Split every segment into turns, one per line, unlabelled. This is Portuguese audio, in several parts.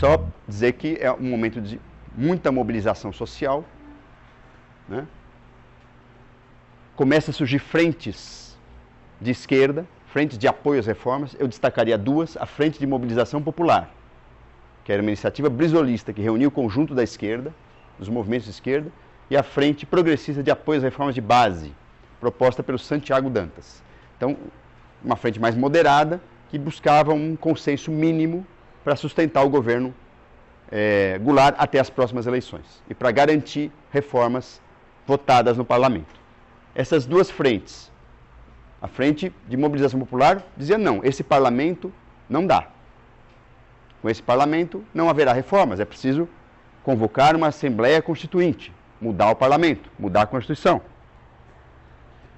Só dizer que é um momento de muita mobilização social, né? Começa a surgir frentes de esquerda, frentes de apoio às reformas. Eu destacaria duas: a Frente de Mobilização Popular, que era uma iniciativa brisolista que reunia o conjunto da esquerda, dos movimentos de esquerda, e a Frente Progressista de Apoio às Reformas de Base, proposta pelo Santiago Dantas. Então, uma frente mais moderada, que buscava um consenso mínimo para sustentar o governo Goulart até as próximas eleições e para garantir reformas votadas no parlamento. Essas duas frentes, a Frente de Mobilização Popular dizia não, esse parlamento não dá. Com esse parlamento não haverá reformas, é preciso convocar uma Assembleia Constituinte, mudar o parlamento, mudar a Constituição.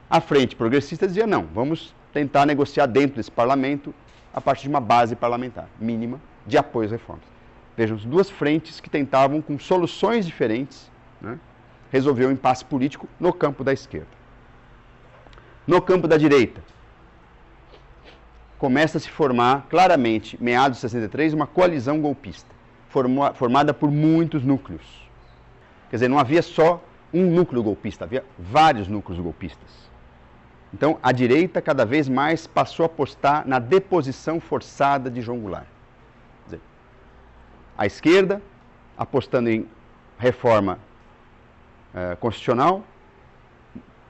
A Frente Progressista dizia não, vamos tentar negociar dentro desse parlamento a partir de uma base parlamentar mínima de apoio às reformas. Vejam, as duas frentes que tentavam, com soluções diferentes, né, resolver o impasse político no campo da esquerda. No campo da direita, começa a se formar claramente, meados de 63, uma coalizão golpista, formada por muitos núcleos. Quer dizer, não havia só um núcleo golpista, havia vários núcleos golpistas. Então, a direita cada vez mais passou a apostar na deposição forçada de João Goulart. Quer dizer, a esquerda apostando em reforma constitucional,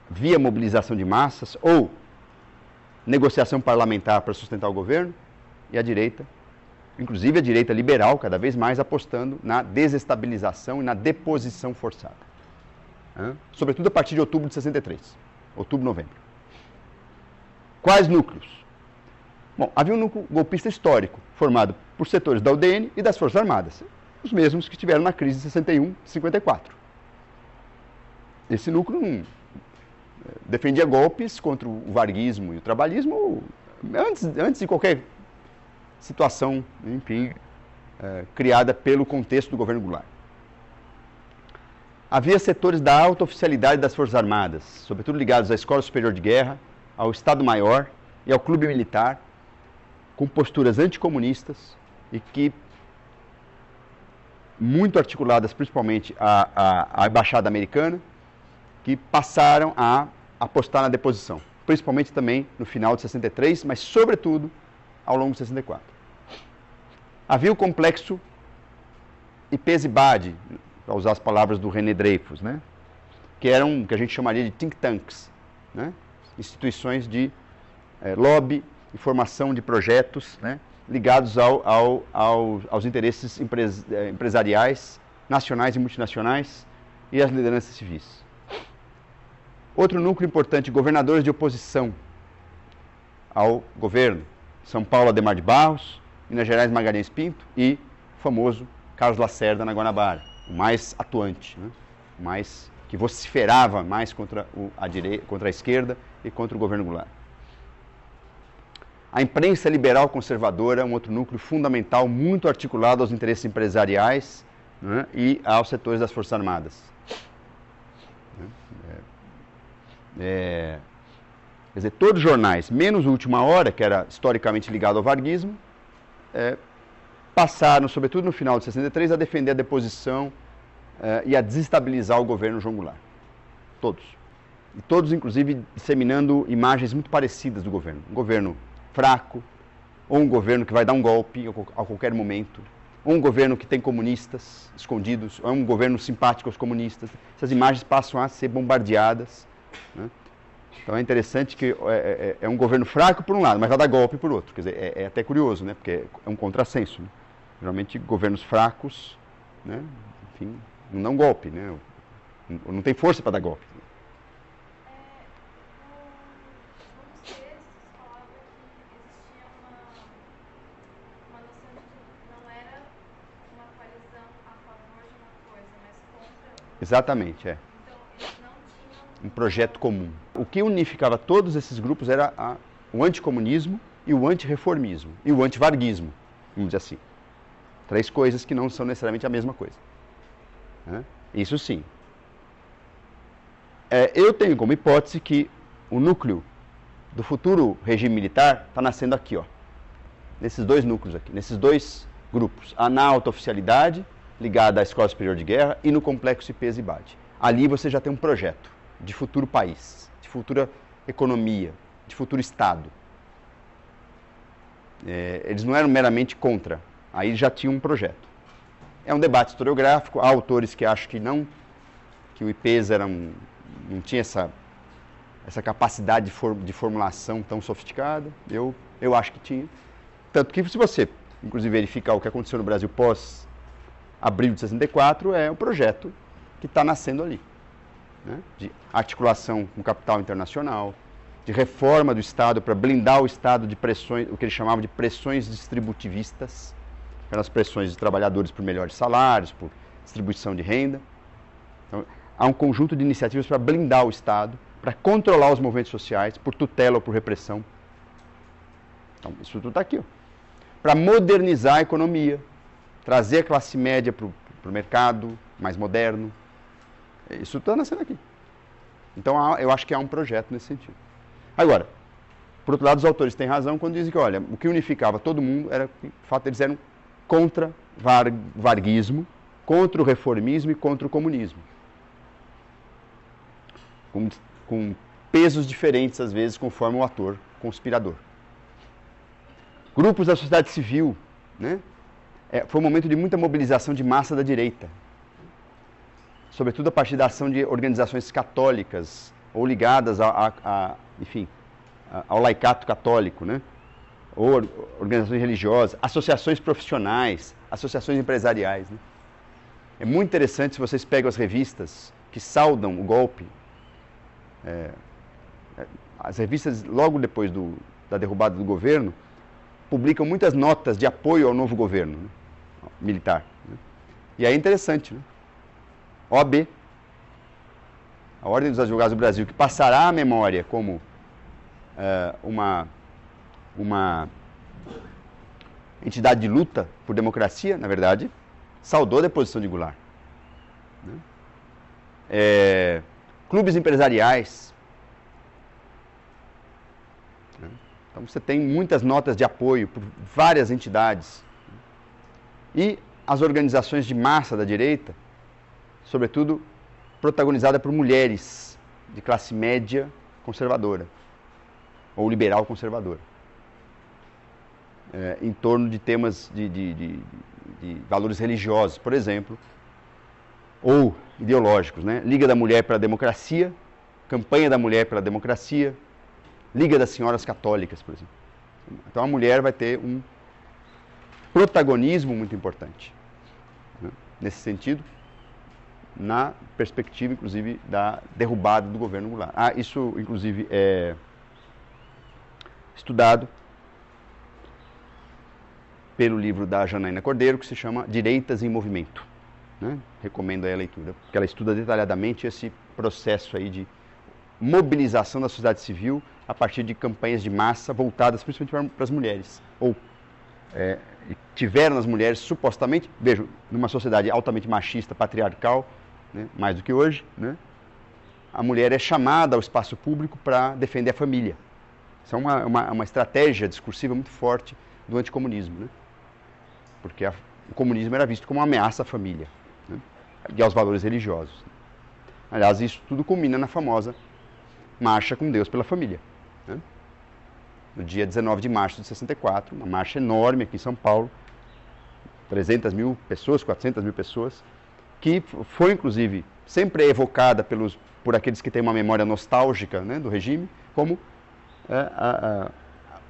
via mobilização de massas ou negociação parlamentar para sustentar o governo, e a direita, inclusive a direita liberal, cada vez mais apostando na desestabilização e na deposição forçada. Sobretudo a partir de outubro de 63, outubro, novembro. Quais núcleos? Bom, havia um núcleo golpista histórico, formado por setores da UDN e das Forças Armadas, os mesmos que estiveram na crise de 61 e 54. Esse núcleo defendia golpes contra o varguismo e o trabalhismo antes de qualquer situação, enfim, criada pelo contexto do governo Goulart. Havia setores da alta oficialidade das Forças Armadas, sobretudo ligados à Escola Superior de Guerra, ao Estado-Maior e ao Clube Militar, com posturas anticomunistas e que, muito articuladas principalmente à Embaixada Americana, que passaram a apostar na deposição, principalmente também no final de 63, mas sobretudo ao longo de 64. Havia o complexo Ipese-Bade, para usar as palavras do René Dreyfus, né? Que eram, que a gente chamaria de think tanks, né? Instituições de lobby e formação de projetos, né? Ligados aos interesses empresariais, nacionais e multinacionais, e às lideranças civis. Outro núcleo importante, governadores de oposição ao governo. São Paulo, Adhemar de Barros, Minas Gerais, Magalhães Pinto e o famoso Carlos Lacerda na Guanabara, o mais atuante, né? O mais que vociferava mais contra a esquerda e contra o governo Goulart. A imprensa liberal conservadora é um outro núcleo fundamental, muito articulado aos interesses empresariais, né, e aos setores das Forças Armadas. Quer dizer, todos os jornais, menos o Última Hora, que era historicamente ligado ao varguismo, passaram, sobretudo no final de 63, a defender a deposição e a desestabilizar o governo João Goulart. Todos. E todos, inclusive, disseminando imagens muito parecidas do governo. Um governo fraco, ou um governo que vai dar um golpe a qualquer momento, ou um governo que tem comunistas escondidos, ou um governo simpático aos comunistas. Essas imagens passam a ser bombardeadas, né? Então é interessante que é um governo fraco por um lado, mas vai dar golpe por outro. Quer dizer, é até curioso, né? Porque é um contrassenso, né? Geralmente governos fracos, né? Enfim, não dão golpe, né? Não tem força para dar golpe. Exatamente, é.
Então, eles não tinham
Um projeto comum. O que unificava todos esses grupos era o anticomunismo e o antirreformismo e o antivarguismo, vamos dizer assim. Três coisas que não são necessariamente a mesma coisa. Isso sim. Eu tenho como hipótese que o núcleo do futuro regime militar está nascendo aqui, ó. Nesses dois núcleos aqui, nesses dois grupos. Na alta oficialidade, ligada à Escola Superior de Guerra, e no Complexo IPES-IBAD. Ali você já tem um projeto de futuro país, de futura economia, de futuro Estado. Eles não eram meramente contra, aí já tinham um projeto. É um debate historiográfico, há autores que acham que não, que o IPES não tinha essa capacidade de formulação tão sofisticada. Eu acho que tinha. Tanto que se você, inclusive, verificar o que aconteceu no Brasil pós-abril de 64, é um projeto que está nascendo ali. Né? De articulação com o capital internacional, de reforma do Estado para blindar o Estado de pressões, o que eles chamavam de pressões distributivistas, pelas pressões de trabalhadores por melhores salários, por distribuição de renda. Então, há um conjunto de iniciativas para blindar o Estado, para controlar os movimentos sociais, por tutela ou por repressão. Então, isso tudo está aqui. Para modernizar a economia, trazer a classe média para o mercado mais moderno. Isso está nascendo aqui. Então, eu acho que há um projeto nesse sentido. Agora, por outro lado, os autores têm razão quando dizem que, olha, o que unificava todo mundo era o fato de eles eram contra o varguismo, contra o reformismo e contra o comunismo. Com pesos diferentes, às vezes, conforme o ator conspirador. Grupos da sociedade civil, né? Foi um momento de muita mobilização de massa da direita, sobretudo a partir da ação de organizações católicas ou ligadas enfim, ao laicato católico, né? Ou organizações religiosas, associações profissionais, associações empresariais. Né? É muito interessante se vocês pegam as revistas que saudam o golpe. As revistas, logo depois da derrubada do governo, publicam muitas notas de apoio ao novo governo, né? Militar. Né? E aí é interessante, né? OAB, a Ordem dos Advogados do Brasil, que passará à memória como uma entidade de luta por democracia, na verdade, saudou a deposição de Goulart. Né? Clubes empresariais. Né? Então você tem muitas notas de apoio por várias entidades. E as organizações de massa da direita, sobretudo protagonizada por mulheres de classe média conservadora, ou liberal conservadora, em torno de temas de valores religiosos, por exemplo, ou ideológicos, né? Liga da Mulher pela Democracia, Campanha da Mulher pela Democracia, Liga das Senhoras Católicas, por exemplo. Então a mulher vai ter um protagonismo muito importante, né? Nesse sentido, na perspectiva, inclusive, da derrubada do governo Goulart. Isso, inclusive, é estudado pelo livro da Janaína Cordeiro, que se chama Direitas em Movimento. Né? Recomendo aí a leitura, porque ela estuda detalhadamente esse processo aí de mobilização da sociedade civil a partir de campanhas de massa voltadas principalmente para as mulheres. Ou tiveram as mulheres, supostamente, vejo, numa sociedade altamente machista, patriarcal, né, mais do que hoje, né, a mulher é chamada ao espaço público para defender a família. Isso é uma estratégia discursiva muito forte do anticomunismo, né? Porque o comunismo era visto como uma ameaça à família, né? E aos valores religiosos. Aliás, isso tudo culmina na famosa Marcha com Deus pela Família, né? No dia 19 de março de 64, uma marcha enorme aqui em São Paulo, 300 mil pessoas, 400 mil pessoas, que foi, inclusive, sempre evocada por aqueles que têm uma memória nostálgica, né, do regime, como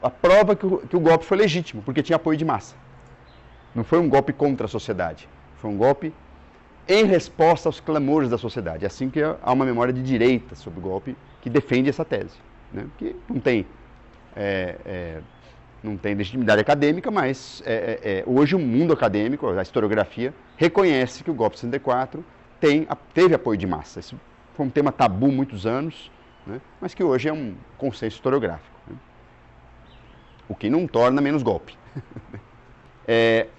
a prova que o golpe foi legítimo, porque tinha apoio de massa. Não foi um golpe contra a sociedade, foi um golpe em resposta aos clamores da sociedade. É assim que há uma memória de direita sobre o golpe que defende essa tese, né? Que não tem legitimidade acadêmica, mas hoje o mundo acadêmico, a historiografia, reconhece que o golpe de 64 teve apoio de massa. Isso foi um tema tabu muitos anos, né? Mas que hoje é um consenso historiográfico, né? O que não torna menos golpe.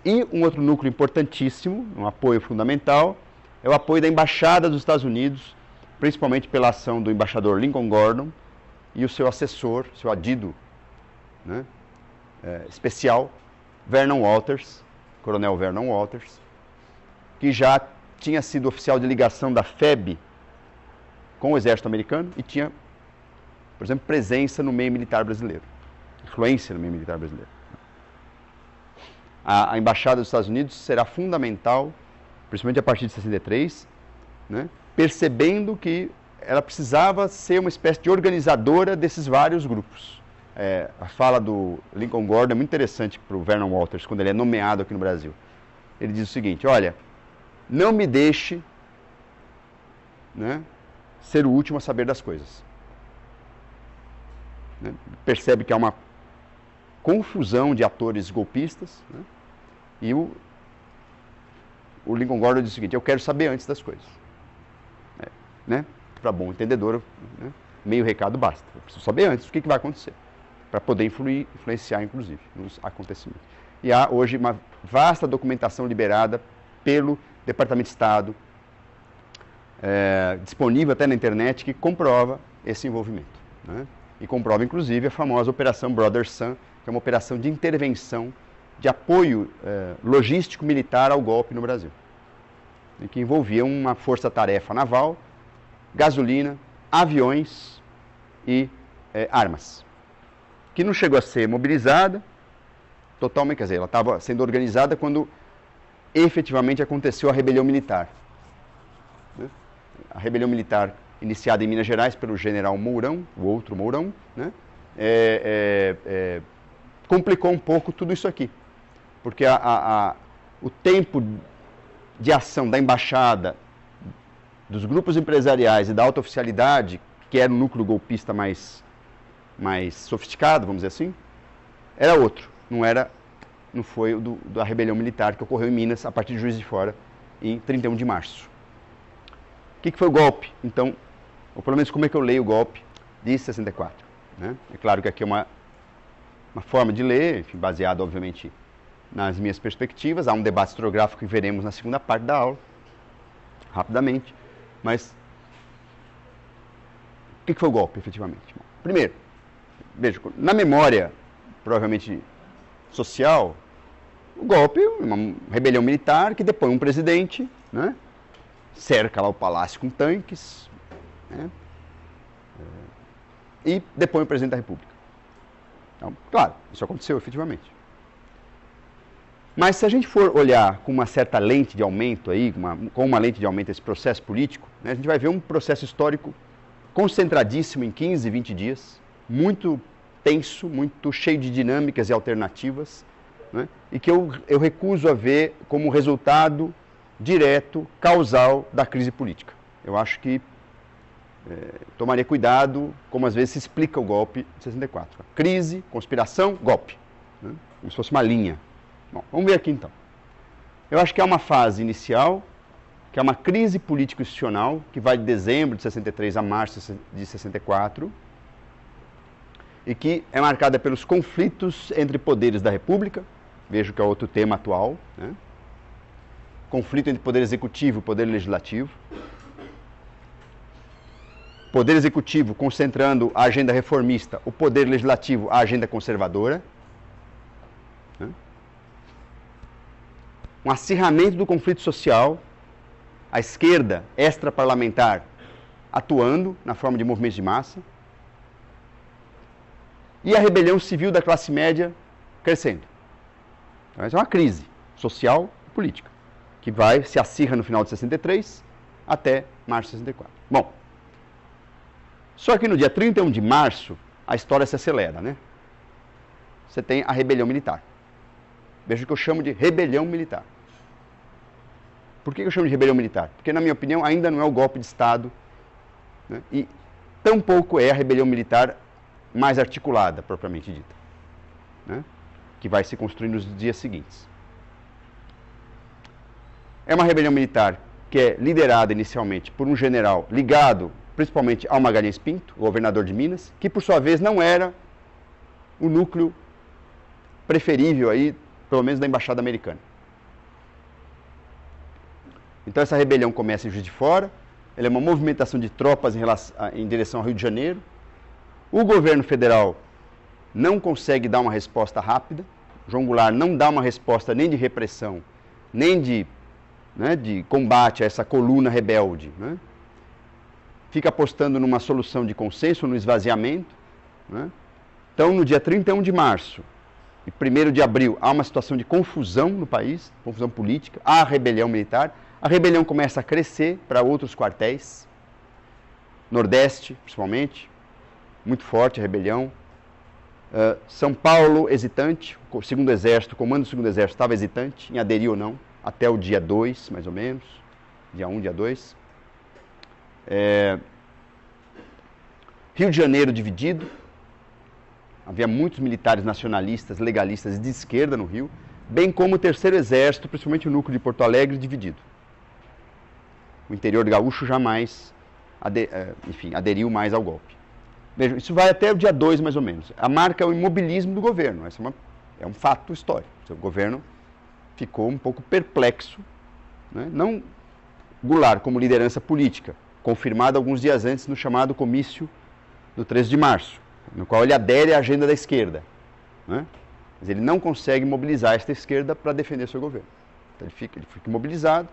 E um outro núcleo importantíssimo, um apoio fundamental, é o apoio da Embaixada dos Estados Unidos, principalmente pela ação do embaixador Lincoln Gordon e o seu assessor, seu adido, né, especial, Vernon Walters, Coronel Vernon Walters, que já tinha sido oficial de ligação da FEB com o exército americano e tinha, por exemplo, presença no meio militar brasileiro, influência no meio militar brasileiro. A embaixada dos Estados Unidos será fundamental, principalmente a partir de 63, né, percebendo que ela precisava ser uma espécie de organizadora desses vários grupos. A fala do Lincoln Gordon é muito interessante para o Vernon Walters, quando ele é nomeado aqui no Brasil. Ele diz o seguinte: olha, não me deixe, né, ser o último a saber das coisas. Né? Percebe que há uma confusão de atores golpistas, né? E o Lincoln Gordon diz o seguinte: eu quero saber antes das coisas. Né? Para bom entendedor, né, meio recado basta. Eu preciso saber antes o que vai acontecer, para poder influenciar, inclusive, nos acontecimentos. E há hoje uma vasta documentação liberada pelo Departamento de Estado, disponível até na internet, que comprova esse envolvimento. Né? E comprova, inclusive, a famosa Operação Brother Sun, que é uma operação de intervenção, de apoio logístico militar ao golpe no Brasil, e que envolvia uma força-tarefa naval, gasolina, aviões e armas, que não chegou a ser mobilizada totalmente, quer dizer, ela estava sendo organizada quando efetivamente aconteceu a rebelião militar. Né? A rebelião militar iniciada em Minas Gerais pelo general Mourão, o outro Mourão, né? Complicou um pouco tudo isso aqui, porque o tempo de ação da embaixada, dos grupos empresariais e da alta oficialidade, que era um núcleo golpista mais sofisticado, vamos dizer assim, era outro. Não foi o da rebelião militar que ocorreu em Minas a partir de Juiz de Fora, em 31 de março. O que foi o golpe? Então, ou pelo menos como é que eu leio o golpe de 64. Né? É claro que aqui é uma forma de ler, enfim, baseado, obviamente, nas minhas perspectivas. Há um debate historiográfico que veremos na segunda parte da aula, rapidamente. Mas, o que foi o golpe, efetivamente? Bom, primeiro, veja, na memória, provavelmente social, o golpe é uma rebelião militar que depõe um presidente, né, cerca lá o palácio com tanques, né, e depõe o presidente da República. Então, claro, isso aconteceu efetivamente. Mas se a gente for olhar com uma certa lente de aumento aí, com uma lente de aumento esse processo político, né, a gente vai ver um processo histórico concentradíssimo em 15, 20 dias, muito tenso, muito cheio de dinâmicas e alternativas, né, e que eu recuso a ver como resultado direto, causal da crise política. Eu acho que tomaria cuidado, como às vezes se explica o golpe de 64. Crise, conspiração, golpe. Né, como se fosse uma linha. Bom, vamos ver aqui então. Eu acho que há uma fase inicial, que é uma crise político-institucional, que vai de dezembro de 63 a março de 64, e que é marcada pelos conflitos entre poderes da República, vejo que é outro tema atual, né? Conflito entre poder executivo e poder legislativo. Poder executivo concentrando a agenda reformista, o poder legislativo a agenda conservadora. Né? Um acirramento do conflito social, a esquerda extraparlamentar atuando na forma de movimentos de massa, e a rebelião civil da classe média crescendo. Então, essa é uma crise social e política, que se acirra no final de 63 até março de 64. Bom, só que no dia 31 de março, a história se acelera, né? Você tem a rebelião militar. Veja o que eu chamo de rebelião militar. Por que eu chamo de rebelião militar? Porque, na minha opinião, ainda não é o golpe de Estado, né? E tampouco é a rebelião militar mais articulada, propriamente dita, né? Que vai se construir nos dias seguintes. É uma rebelião militar que é liderada inicialmente por um general ligado principalmente ao Magalhães Pinto, governador de Minas, que por sua vez não era o núcleo preferível aí, pelo menos da embaixada americana. Então essa rebelião começa em Juiz de Fora, ela é uma movimentação de tropas em direção ao Rio de Janeiro. O governo federal não consegue dar uma resposta rápida, João Goulart não dá uma resposta nem de repressão, nem de, né, de combate a essa coluna rebelde, né? Fica apostando numa solução de consenso, no esvaziamento, né? Então, no dia 31 de março e 1º de abril, há uma situação de confusão no país, confusão política, há a rebelião militar, a rebelião começa a crescer para outros quartéis, Nordeste, principalmente, muito forte a rebelião. São Paulo, hesitante, o segundo exército, o comando do segundo exército estava hesitante em aderir ou não, até o dia 2, mais ou menos, dia 1, dia 2. Rio de Janeiro dividido, havia muitos militares nacionalistas, legalistas de esquerda no Rio, bem como o terceiro exército, principalmente o núcleo de Porto Alegre, dividido. O interior gaúcho jamais aderiu mais ao golpe. Vejam, isso vai até o dia 2, mais ou menos. A marca é o imobilismo do governo. Esse é um fato histórico. O governo ficou um pouco perplexo, né? Não Goulart como liderança política, confirmada alguns dias antes no chamado comício do 13 de março, no qual ele adere à agenda da esquerda, né? Mas ele não consegue mobilizar esta esquerda para defender seu governo. Então ele fica imobilizado,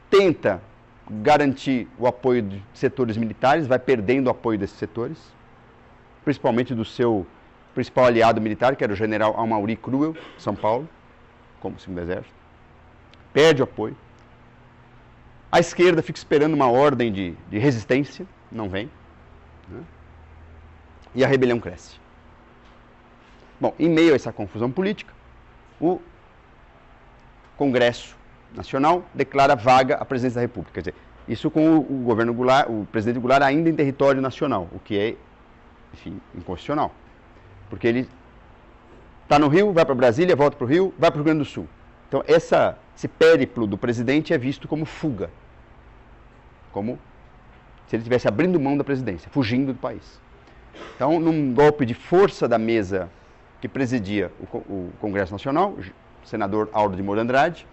tenta garantir o apoio de setores militares, vai perdendo o apoio desses setores, principalmente do seu principal aliado militar, que era o general Amaury Cruel, de São Paulo, como segundo exército. Perde o apoio. A esquerda fica esperando uma ordem de resistência, não vem, né? E a rebelião cresce. Bom, em meio a essa confusão política, o Congresso Nacional declara vaga a presidência da República. Quer dizer, isso com o governo Goulart, o presidente Goulart ainda em território nacional, o que é, enfim, inconstitucional. Porque ele está no Rio, vai para Brasília, volta para o Rio, vai para o Rio Grande do Sul. Então, esse périplo do presidente é visto como fuga. Como se ele estivesse abrindo mão da presidência, fugindo do país. Então, num golpe de força da mesa que presidia o Congresso Nacional, o senador Auro de Moura Andrade,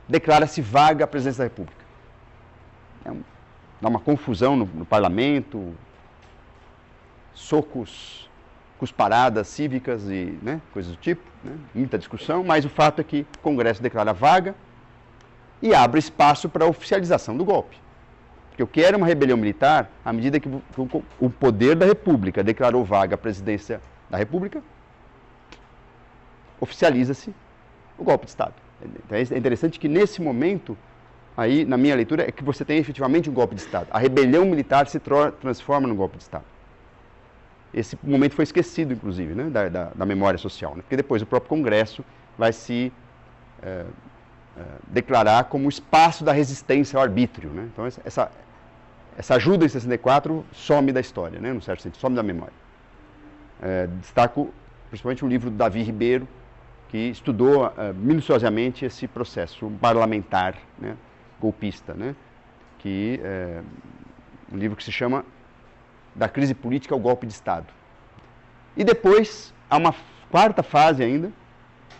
declara-se vaga a presidência da República. Dá uma confusão no parlamento, socos, cusparadas cívicas e, né, coisas do tipo, né, muita discussão, mas o fato é que o Congresso declara vaga e abre espaço para a oficialização do golpe. Porque o que era uma rebelião militar, à medida que o poder da República declarou vaga a presidência da República, oficializa-se o golpe de Estado. Então é interessante que nesse momento, aí na minha leitura, é que você tem efetivamente um golpe de Estado. A rebelião militar se transforma num golpe de Estado. Esse momento foi esquecido, inclusive, né, da memória social, né, porque depois o próprio Congresso vai se declarar como o espaço da resistência ao arbítrio, né? Então essa ajuda em 64 some da história, né, no certo sentido, some da memória. Destaco principalmente um livro do Davi Ribeiro, que estudou minuciosamente esse processo parlamentar, né, golpista, né, que um livro que se chama Da Crise Política ao Golpe de Estado. E depois, há uma quarta fase ainda,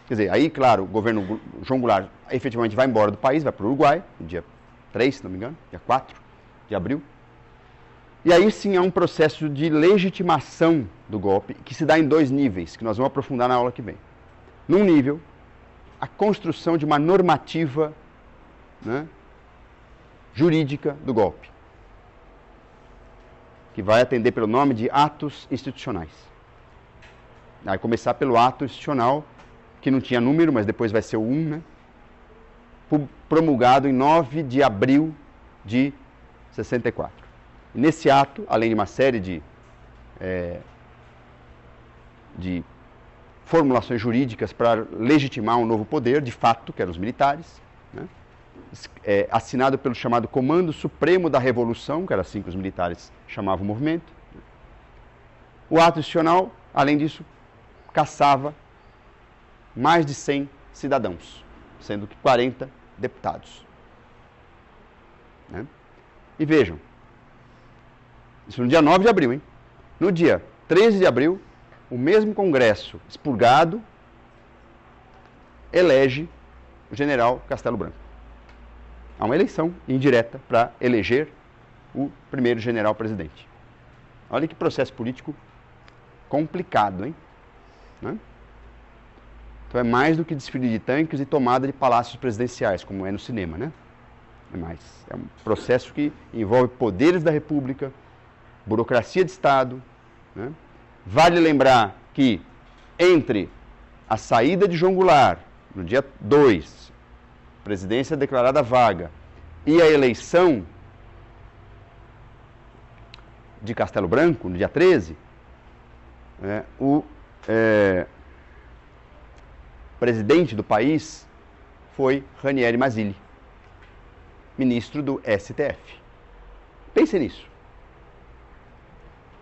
quer dizer, aí, claro, o governo João Goulart efetivamente vai embora do país, vai para o Uruguai, no dia 3, se não me engano, dia 4 de abril. E aí sim há um processo de legitimação do golpe, que se dá em 2 níveis, que nós vamos aprofundar na aula que vem. Num nível, a construção de uma normativa, né, jurídica do golpe, que vai atender pelo nome de atos institucionais. Vai começar pelo ato institucional, que não tinha número, mas depois vai ser o 1, né, promulgado em 9 de abril de 64. E nesse ato, além de uma série de formulações jurídicas para legitimar um novo poder, de fato, que eram os militares, né, assinado pelo chamado Comando Supremo da Revolução, que era assim que os militares chamavam o movimento. O ato institucional, além disso, caçava mais de 100 cidadãos, sendo que 40 deputados. Né? E vejam, isso no dia 9 de abril, hein? No dia 13 de abril, o mesmo Congresso expurgado elege o general Castelo Branco. Há uma eleição indireta para eleger o primeiro general presidente. Olha que processo político complicado, hein? né? Então é mais do que desfile de tanques e tomada de palácios presidenciais, como é no cinema, né? É mais. É um processo que envolve poderes da República, burocracia de Estado, né? Vale lembrar que entre a saída de João Goulart, no dia 2, presidência declarada vaga, e a eleição de Castelo Branco, no dia 13, o presidente do país foi Ranieri Mazzilli, ministro do STF. Pense nisso.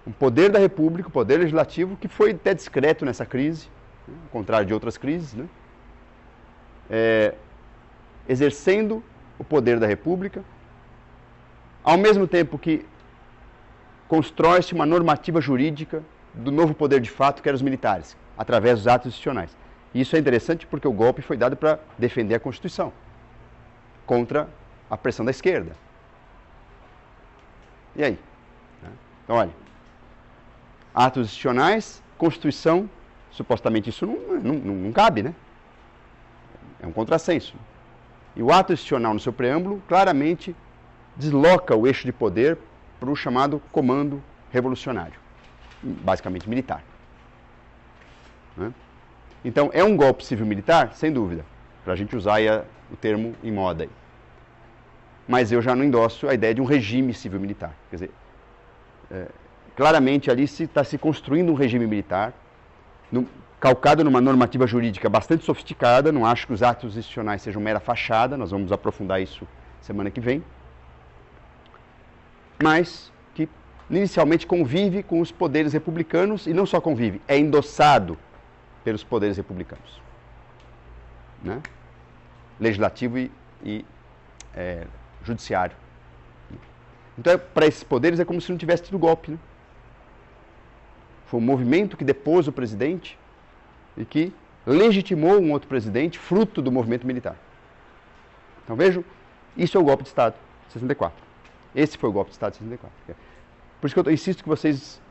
Um poder da República, o poder legislativo, que foi até discreto nessa crise, né, ao contrário de outras crises, né, exercendo o poder da República, ao mesmo tempo que constrói-se uma normativa jurídica do novo poder de fato, que eram os militares, através dos atos institucionais. E isso é interessante porque o golpe foi dado para defender a Constituição, contra a pressão da esquerda. E aí? Então, olha, atos institucionais, Constituição, supostamente isso não cabe, né? É um contrassenso. E o ato institucional no seu preâmbulo claramente desloca o eixo de poder para o chamado comando revolucionário, basicamente militar. Né? Então, é um golpe civil-militar? Sem dúvida, para a gente usar aí o termo em moda aí. Mas eu já não endosso a ideia de um regime civil-militar. Quer dizer, claramente ali está se construindo um regime militar, calcado numa normativa jurídica bastante sofisticada. Não acho que os atos institucionais sejam mera fachada, nós vamos aprofundar isso semana que vem. Mas que inicialmente convive com os poderes republicanos, e não só convive, é endossado pelos poderes republicanos, né? Legislativo e judiciário. Então, para esses poderes é como se não tivesse tido golpe, né? Foi um movimento que depôs o presidente e que legitimou um outro presidente, fruto do movimento militar. Então vejam, isso é o golpe de Estado, 64. Esse foi o golpe de Estado de 64. Por isso que eu insisto que vocês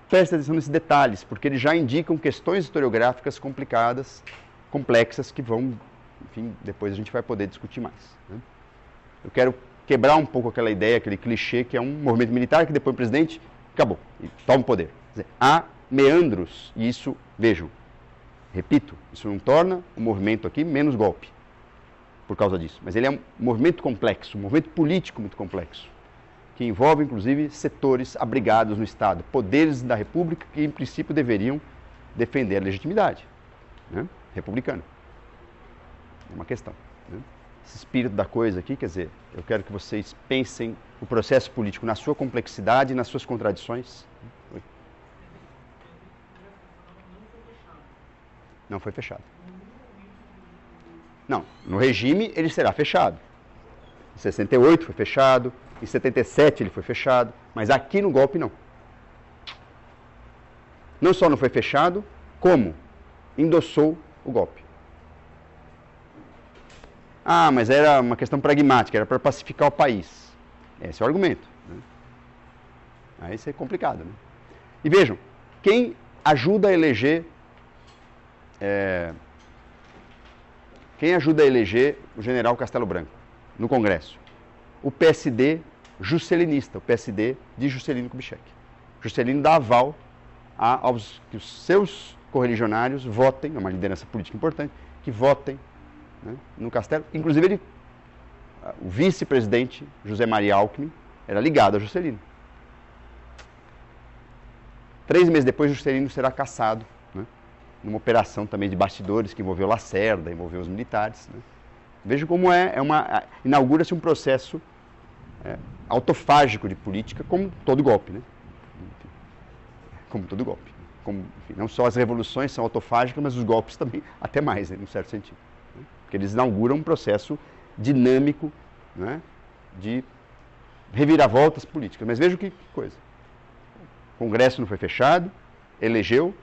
prestem atenção nesses detalhes, porque eles já indicam questões historiográficas complicadas, complexas, que vão, enfim, depois a gente vai poder discutir mais, né? Eu quero quebrar um pouco aquela ideia, aquele clichê que é um movimento militar que depois o presidente acabou e toma o poder. Quer dizer, há meandros, e isso, vejam, repito, isso não torna o movimento aqui menos golpe por causa disso, mas ele é um movimento complexo, um movimento político muito complexo, que envolve inclusive setores abrigados no Estado, poderes da República que em princípio deveriam defender a legitimidade, né, republicana. É uma questão, né? Esse espírito da coisa aqui, quer dizer, eu quero que vocês pensem o processo político na sua complexidade e nas suas contradições. Oi. Não foi fechado. Não, no regime ele será fechado. Em 68 foi fechado, em 77 ele foi fechado, mas aqui no golpe não. Não só não foi fechado, como endossou o golpe. Ah, mas era uma questão pragmática, era para pacificar o país. Esse é o argumento, né? Aí isso é complicado, né? E vejam, quem ajuda a eleger o general Castelo Branco no Congresso? O PSD juscelinista, o PSD de Juscelino Kubitschek. Juscelino dá aval que os seus correligionários votem, é uma liderança política importante, que votem, né, no Castelo. Inclusive, o vice-presidente José Maria Alckmin era ligado a Juscelino. 3 meses depois, Juscelino será cassado, né, numa operação também de bastidores que envolveu Lacerda, envolveu os militares, né. Veja como inaugura-se um processo autofágico de política, como todo golpe, né? Como todo golpe. Enfim, não só as revoluções são autofágicas, mas os golpes também, até mais, né, num certo sentido, né? Porque eles inauguram um processo dinâmico, né, de reviravoltas políticas. Mas veja que coisa. O Congresso não foi fechado, elegeu.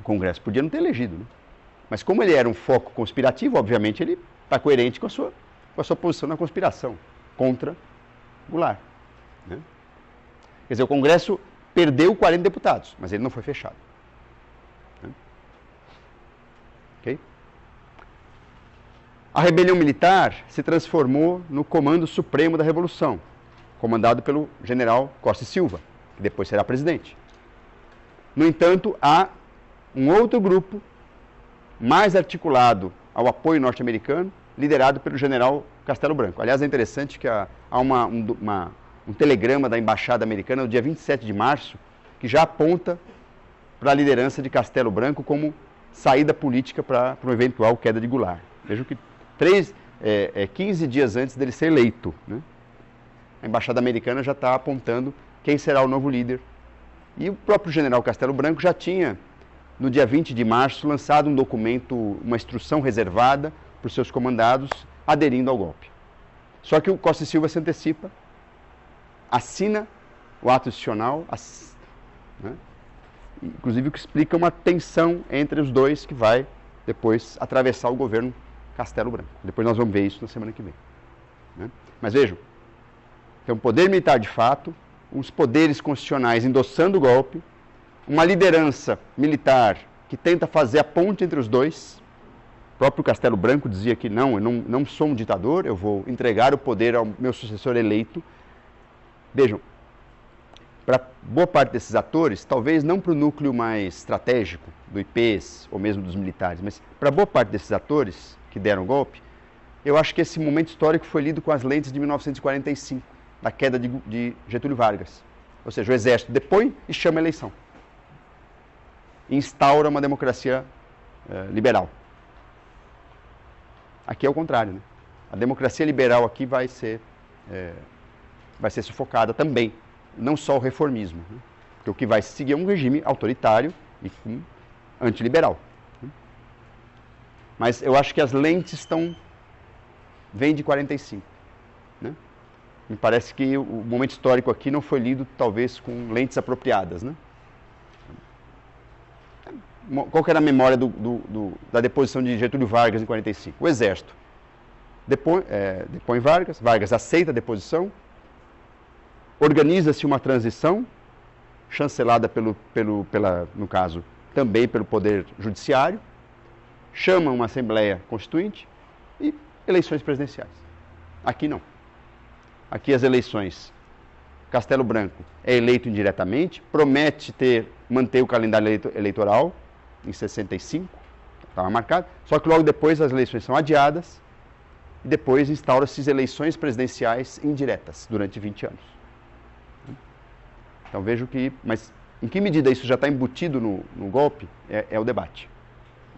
O Congresso podia não ter elegido, né? Mas como ele era um foco conspirativo, obviamente ele está coerente com a sua posição na conspiração contra Goulart, né? Quer dizer, o Congresso perdeu 40 deputados, mas ele não foi fechado, né? A rebelião militar se transformou no Comando Supremo da Revolução, comandado pelo general Costa e Silva, que depois será presidente. No entanto, há um outro grupo mais articulado ao apoio norte-americano, liderado pelo general Castelo Branco. Aliás, é interessante que há um telegrama da Embaixada Americana no dia 27 de março, que já aponta para a liderança de Castelo Branco como saída política para uma eventual queda de Goulart. Vejam que 15 dias antes dele ser eleito, né, a Embaixada Americana já está apontando quem será o novo líder. E o próprio general Castelo Branco já tinha, no dia 20 de março, lançado um documento, uma instrução reservada para os seus comandados, aderindo ao golpe. Só que o Costa e Silva se antecipa, assina o ato institucional, né, inclusive o que explica uma tensão entre os dois que vai depois atravessar o governo Castelo Branco. Depois nós vamos ver isso na semana que vem, né? Mas vejam, tem um poder militar de fato, os poderes constitucionais endossando o golpe, uma liderança militar que tenta fazer a ponte entre os dois. O próprio Castelo Branco dizia que não, eu não sou um ditador, eu vou entregar o poder ao meu sucessor eleito. Vejam, para boa parte desses atores, talvez não para o núcleo mais estratégico do IPs ou mesmo dos militares, mas para boa parte desses atores que deram o golpe, eu acho que esse momento histórico foi lido com as lentes de 1945, da queda de Getúlio Vargas. Ou seja, o exército depõe e chama a eleição. E instaura uma democracia liberal. Aqui é o contrário, né? A democracia liberal aqui vai ser sufocada também. Não só o reformismo, né? Porque o que vai seguir é um regime autoritário e antiliberal. Né? Mas eu acho que as lentes vêm de 45. Né? Me parece que o momento histórico aqui não foi lido, talvez, com lentes apropriadas. Né? Qual que era a memória da deposição de Getúlio Vargas em 45? O Exército depõe Vargas, Vargas aceita a deposição, organiza-se uma transição, chancelada no caso, também pelo Poder Judiciário, chama uma Assembleia Constituinte e eleições presidenciais. Aqui não. Aqui as eleições, Castelo Branco é eleito indiretamente, promete manter o calendário eleitoral em 65, estava marcado, só que logo depois as eleições são adiadas e depois instaura-se eleições presidenciais indiretas durante 20 anos. Então vejo mas em que medida isso já está embutido no golpe é o debate.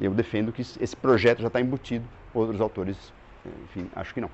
Eu defendo que esse projeto já está embutido, outros autores, enfim, acho que não.